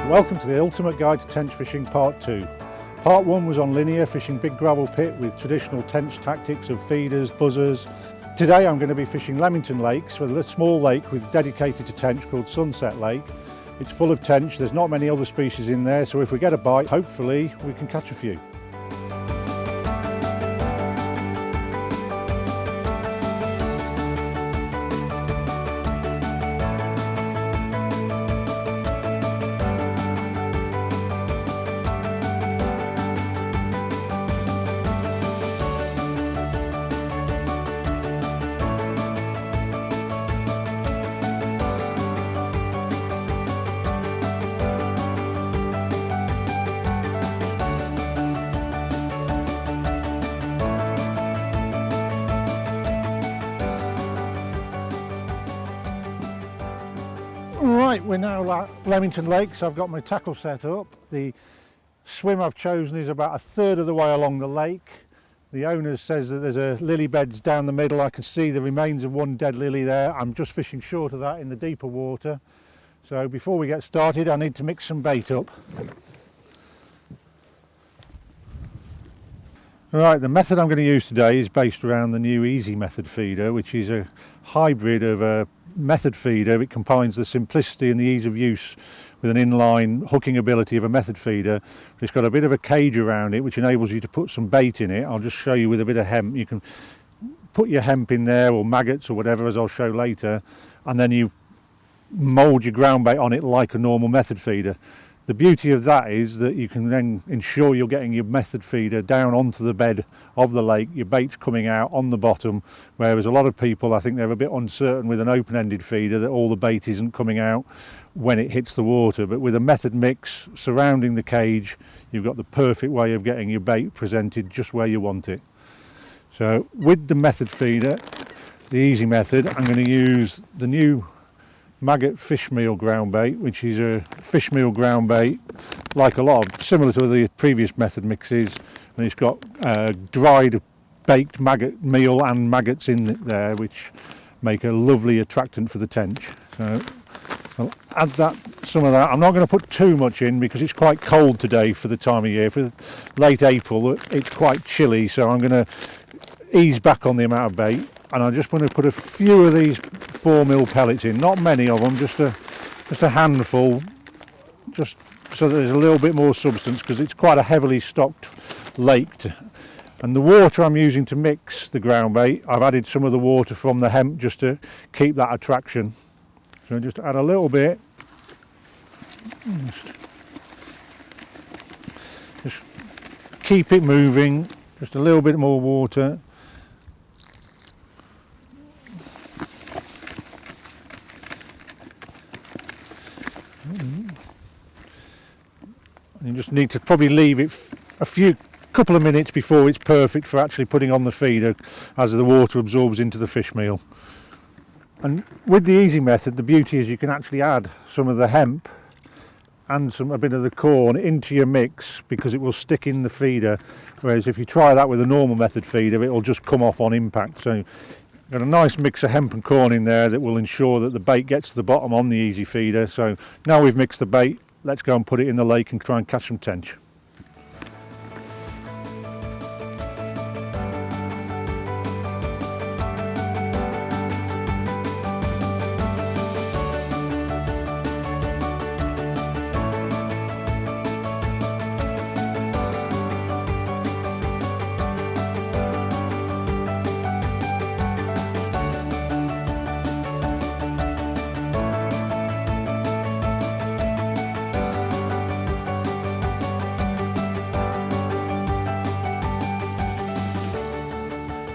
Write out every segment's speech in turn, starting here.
Welcome to the Ultimate Guide to Tench Fishing Part 2. Part 1 was on linear, fishing big gravel pit with traditional tench tactics of feeders, buzzers. Today I'm going to be fishing Lemington Lakes, with a small lake dedicated to tench called Sunset Lake. It's full of tench, there's not many other species in there, so if we get a bite, hopefully we can catch a few. Right, we're now at Lemington Lakes. I've got my tackle set up. The swim I've chosen is about a third of the way along the lake. The owner says that there's a lily beds down the middle. I can see the remains of one dead lily there. I'm just fishing short of that in the deeper water. So before we get started, I need to mix some bait up. Right, the method I'm going to use today is based around the new Easy Method feeder, which is a hybrid of a method feeder. It combines the simplicity and the ease of use with an inline hooking ability of a method feeder. It's got a bit of a cage around it which enables you to put some bait in it. I'll just show you with a bit of hemp. You can put your hemp in there, or maggots or whatever, as I'll show later, and then you mould your ground bait on it like a normal method feeder. The beauty of that is that you can then ensure you're getting your method feeder down onto the bed of the lake, your bait's coming out on the bottom, whereas a lot of people, I think they're a bit uncertain with an open-ended feeder that all the bait isn't coming out when it hits the water. But with a method mix surrounding the cage, you've got the perfect way of getting your bait presented just where you want it. So with the method feeder, the Easy Method, I'm going to use the new maggot fish meal ground bait, which is a fish meal ground bait like a lot of similar to the previous method mixes, and it's got dried baked maggot meal and maggots in it there, which make a lovely attractant for the tench. So I'll add some of that. I'm not going to put too much in because it's quite cold today for the time of year. For late April it's quite chilly, so I'm going to ease back on the amount of bait. And I'm just going to put a few of these 4mm pellets in, not many of them, just a handful, just so that there's a little bit more substance, because it's quite a heavily stocked lake. And the water I'm using to mix the ground bait, I've added some of the water from the hemp just to keep that attraction. So just add a little bit. Just keep it moving, just a little bit more water. You just need to probably leave it a couple of minutes before it's perfect for actually putting on the feeder, as the water absorbs into the fish meal. And with the Easy Method, the beauty is you can actually add some of the hemp and a bit of the corn into your mix, because it will stick in the feeder, whereas if you try that with a normal method feeder, it will just come off on impact. So you've got a nice mix of hemp and corn in there that will ensure that the bait gets to the bottom on the Easy feeder. So now we've mixed the bait, let's go and put it in the lake and try and catch some tench.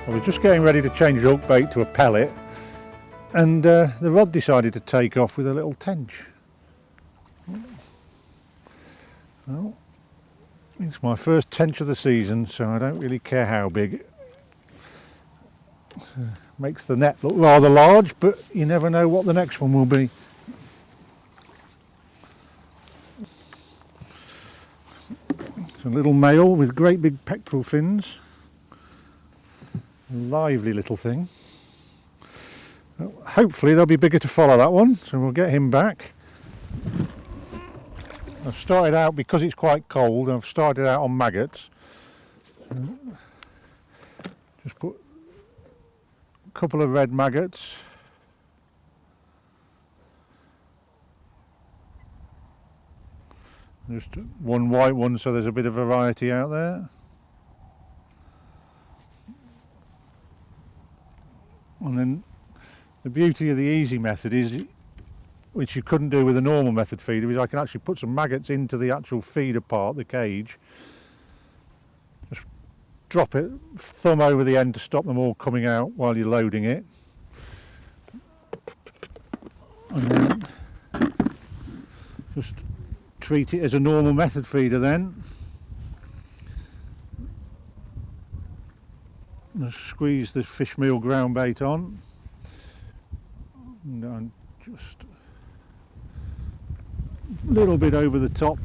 I was just getting ready to change the hook bait to a pellet, and the rod decided to take off with a little tench. Well, it's my first tench of the season, so I don't really care how big. Makes the net look rather large, but you never know what the next one will be. It's a little male with great big pectoral fins. Lively little thing. Hopefully they'll be bigger to follow that one, so we'll get him back. I've started out, because it's quite cold, I've started out on maggots. Just put a couple of red maggots. Just one white one, so there's a bit of variety out there. And then the beauty of the easy method is, which you couldn't do with a normal method feeder, is I can actually put some maggots into the actual feeder part, the cage. Just drop it, thumb over the end to stop them all coming out while you're loading it. And then just treat it as a normal method feeder then. Just squeeze the fish meal ground bait on. And just a little bit over the top.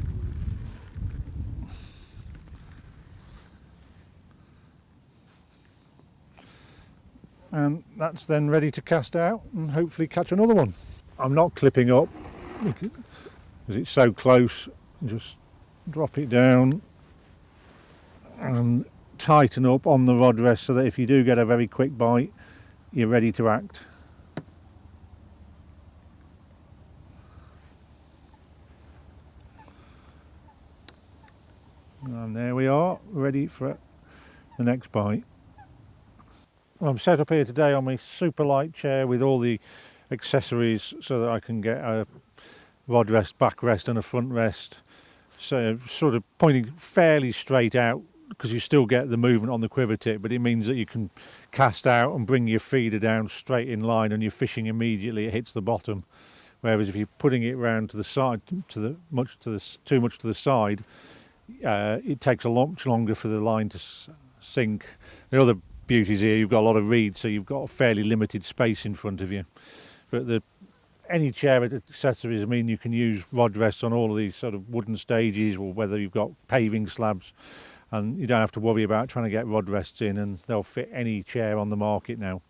And that's then ready to cast out and hopefully catch another one. I'm not clipping up because it's so close. Just drop it down and tighten up on the rod rest so that if you do get a very quick bite, you're ready to act. And there we are, ready for the next bite. I'm set up here today on my super light chair with all the accessories so that I can get a rod rest, back rest and a front rest. So sort of pointing fairly straight out, because you still get the movement on the quiver tip, but it means that you can cast out and bring your feeder down straight in line and you're fishing immediately, it hits the bottom. Whereas if you're putting it round to the side, too much to the side, it takes a lot longer for the line to sink. The other beauties here, you've got a lot of reeds, so you've got a fairly limited space in front of you. But any chair accessories mean you can use rod rests on all of these sort of wooden stages, or whether you've got paving slabs, and you don't have to worry about trying to get rod rests in, and they'll fit any chair on the market now.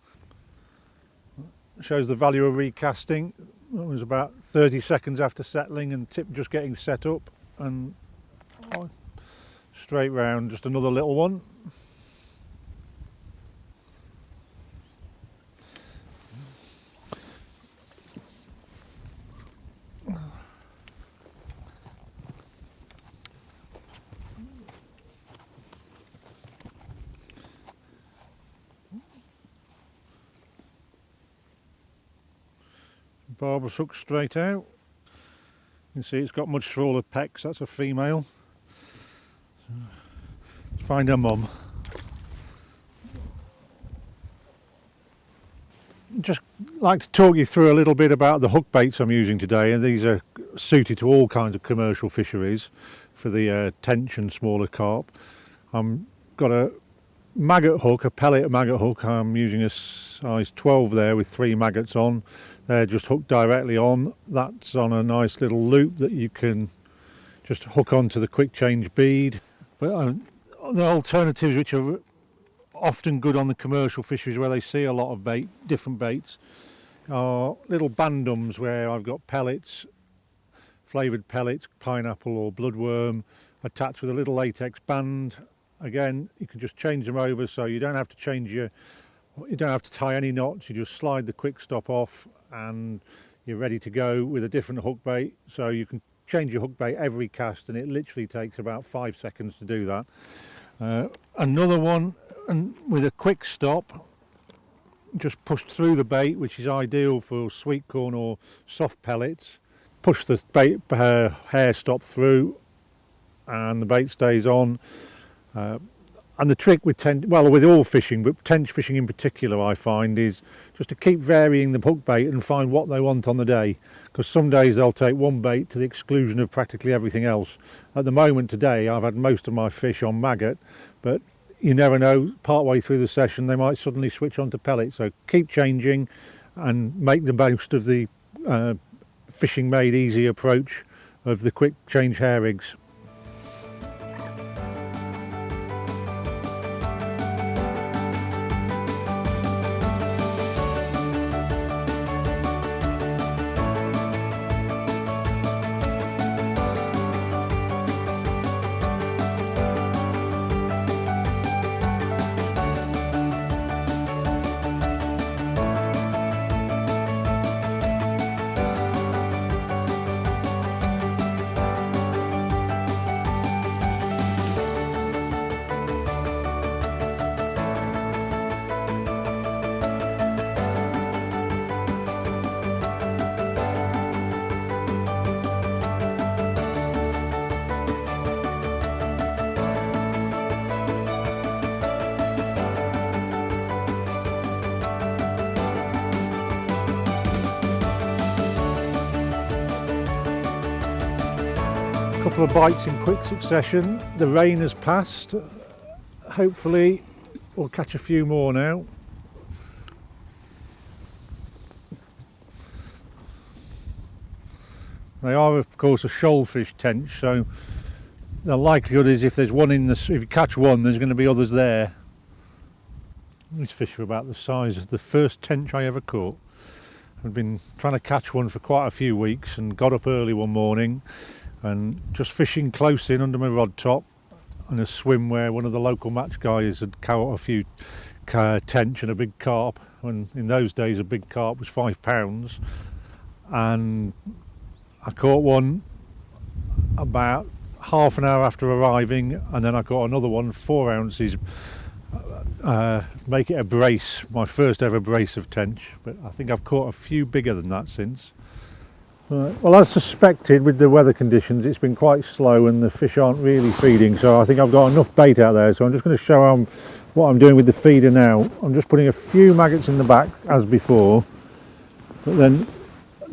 Shows the value of recasting. It was about 30 seconds after settling and tip just getting set up, and straight round, just another little one. Barber's hook straight out. You can see it's got much smaller pecs. That's a female. Let's find her mum. Just like to talk you through a little bit about the hook baits I'm using today, and these are suited to all kinds of commercial fisheries for the tench and smaller carp. I've got a maggot hook, a pellet maggot hook. I'm using a size 12 there with 3 maggots on. They're just hooked directly on. That's on a nice little loop that you can just hook onto the quick change bead. But the alternatives, which are often good on the commercial fisheries where they see a lot of different baits, are little bandums where I've got pellets, flavoured pellets, pineapple or bloodworm, attached with a little latex band. Again, you can just change them over, so you don't have to tie any knots. You just slide the quick stop off and you're ready to go with a different hook bait. So you can change your hook bait every cast, and it literally takes about 5 seconds to do that. Another one, and with a quick stop, just pushed through the bait, which is ideal for sweet corn or soft pellets. Push the bait hair stop through and the bait stays on. And the trick with with all fishing, but tench fishing in particular, I find, is just to keep varying the hook bait and find what they want on the day. Because some days they'll take one bait to the exclusion of practically everything else. At the moment today, I've had most of my fish on maggot, but you never know, part way through the session they might suddenly switch on to pellet. So keep changing and make the most of the fishing made easy approach of the quick change hair rigs. couple of bites in quick succession. The rain has passed. Hopefully we'll catch a few more now. They are of course a shoalfish tench, so the likelihood is if there's one in the, if you catch one, there's going to be others there. These fish are about the size of the first tench I ever caught. I've been trying to catch one for quite a few weeks and got up early one morning and just fishing close in under my rod top and a swim where one of the local match guys had caught a few tench and a big carp, when in those days a big carp was £5, and I caught one about half an hour after arriving, and then I caught another one 4 ounces, make it a brace, my first ever brace of tench, but I think I've caught a few bigger than that since. Well, as suspected, with the weather conditions it's been quite slow and the fish aren't really feeding, so I think I've got enough bait out there, so I'm just going to show what I'm doing with the feeder now. I'm just putting a few maggots in the back as before, but then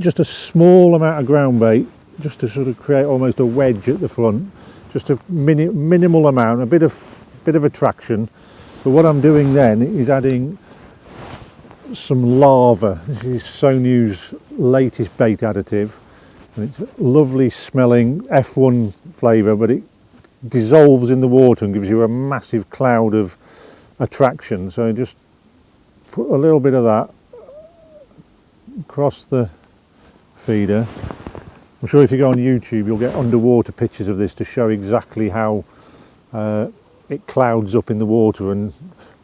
just a small amount of ground bait just to sort of create almost a wedge at the front, just a minimal amount, a bit of attraction. But what I'm doing then is adding some lava. This is Sonew's latest bait additive, and it's lovely smelling F1 flavour, but it dissolves in the water and gives you a massive cloud of attraction. So just put a little bit of that across the feeder. I'm sure if you go on YouTube you'll get underwater pictures of this to show exactly how it clouds up in the water and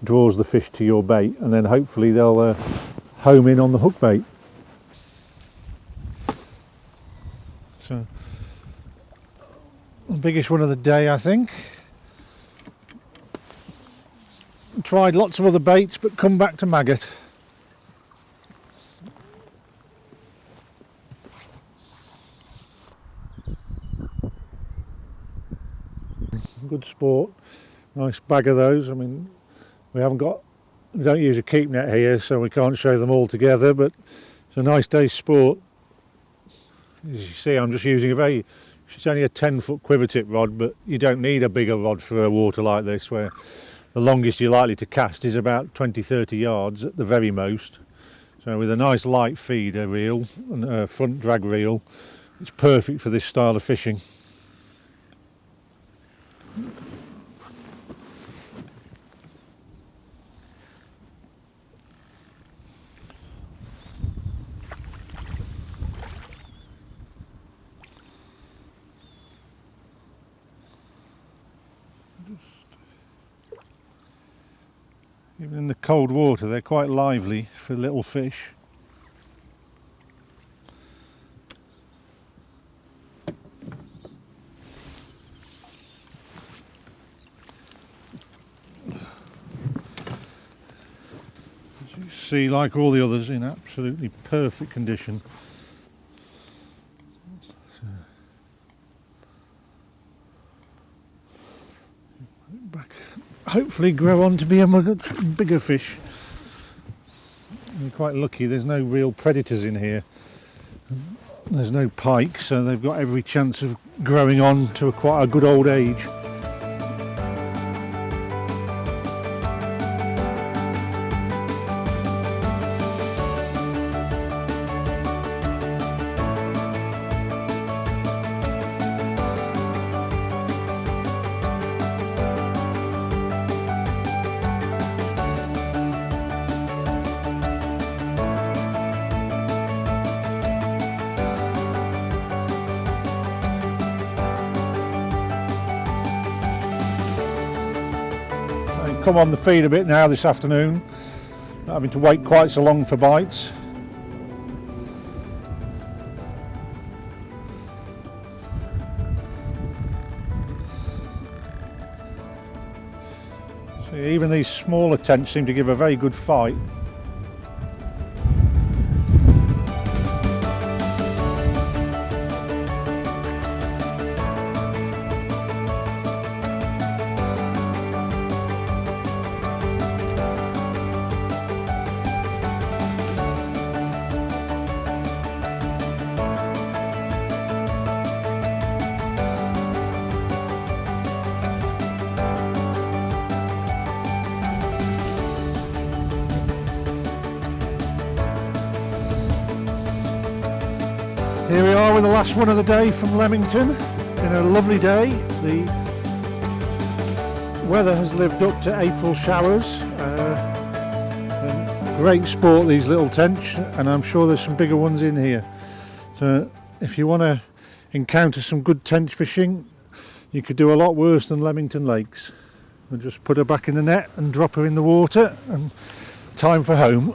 draws the fish to your bait, and then hopefully they'll home in on the hook bait. So the biggest one of the day, I think. Tried lots of other baits but come back to maggot. Good sport, nice bag of those. I mean, we don't use a keep net here, so we can't show them all together, but it's a nice day's sport. As you see, I'm just using it's only a 10-foot quiver tip rod, but you don't need a bigger rod for a water like this, where the longest you're likely to cast is about 20-30 yards at the very most. So with a nice light feeder reel and a front drag reel, it's perfect for this style of fishing. Even in the cold water they're quite lively for little fish. As you see, like all the others, in absolutely perfect condition. Back. Hopefully grow on to be a bigger fish. We're quite lucky, there's no real predators in here. There's no pike, so they've got every chance of growing on to quite a good old age. Come on the feed a bit now this afternoon, not having to wait quite so long for bites. See, even these smaller tench seem to give a very good fight. Here we are with the last one of the day from Lemington. Been a lovely day. The weather has lived up to April showers. And great sport, these little tench, and I'm sure there's some bigger ones in here. So if you want to encounter some good tench fishing, you could do a lot worse than Lemington Lakes. We'll just put her back in the net and drop her in the water, and time for home.